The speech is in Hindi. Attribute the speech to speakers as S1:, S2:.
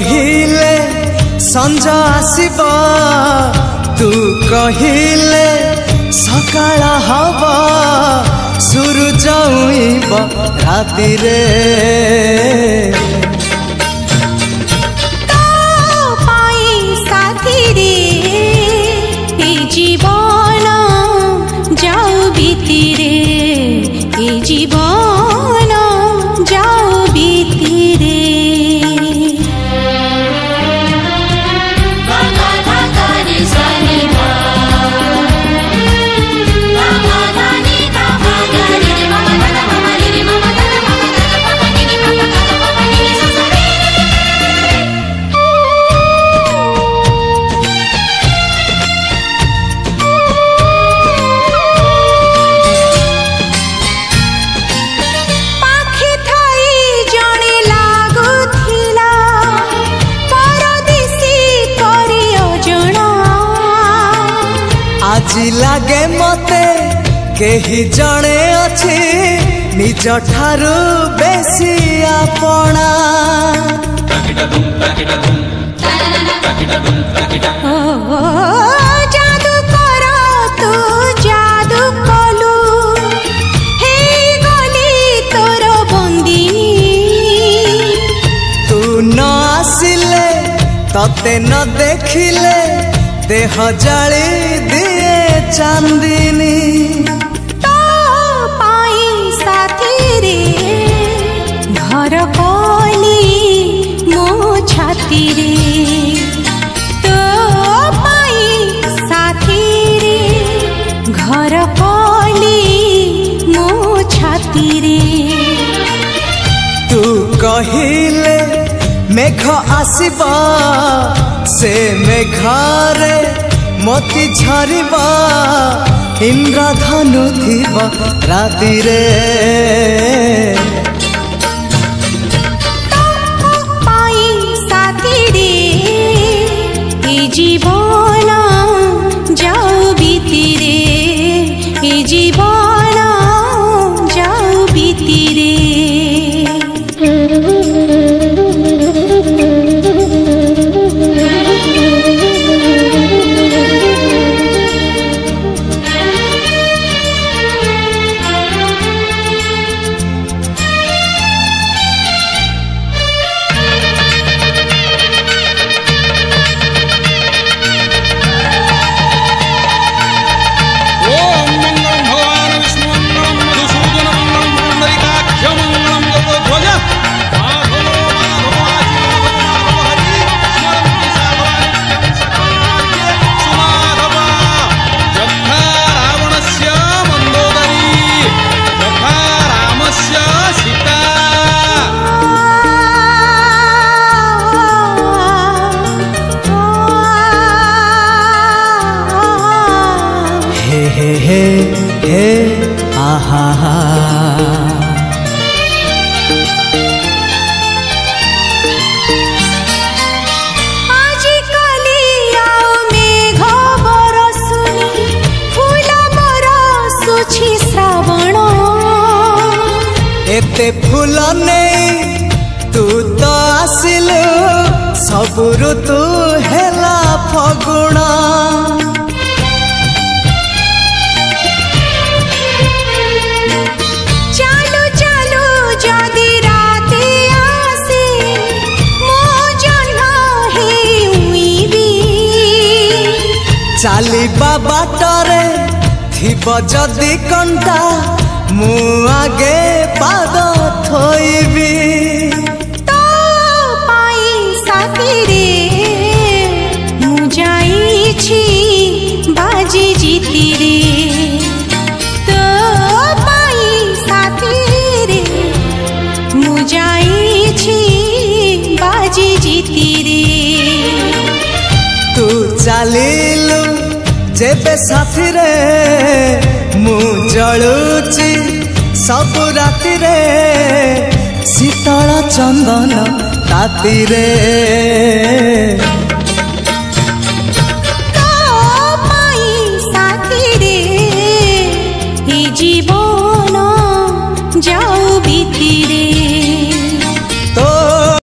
S1: कहिले संज आसीबा तू कहिले सकाळ हवा सूरज उइब राति रे
S2: जीवन जाऊ बीती रे ए जीवन जाऊ बीती रे
S1: আজি लागे मते केही जणे अछि निज ठारू बेसी आपणा
S2: जादू कर तू जादू कलु हे गली तोर बंदिनी
S1: तू न आसिले तते न देखिले देह जाली दिए चांदिनी
S2: तो पाई साथी रे घर कली मो छाती रे तो पाई साथी रे घर कली मो छाती रे
S1: तू कहिले मेघ आसीबा से मेघारे मोती झरिबा इंद्रधनु थिबा राति रे
S2: पाई साथी रे ए जीवन जाऊ बीती रे ए जीवन जाऊ बीती रे
S1: हे आहा
S2: आज कली आओ मेघ बरसुनी फूल बरसुछि श्रावण
S1: एते फूल नहीं तू तो आसिलु सब ऋतु हेला फगुण चालिबा बाटरे थिब जदि कंटा मु आगे पाद थोइबी
S2: तो पाई साथी रे मु जाईछि बाजी जीती रे तो पाई साथी रे मु जाईछि बाजी जीती रे
S1: तू चालिलु जेबे साथी रे मु जलुची सब राति रे शीतल चंदन ताती रे।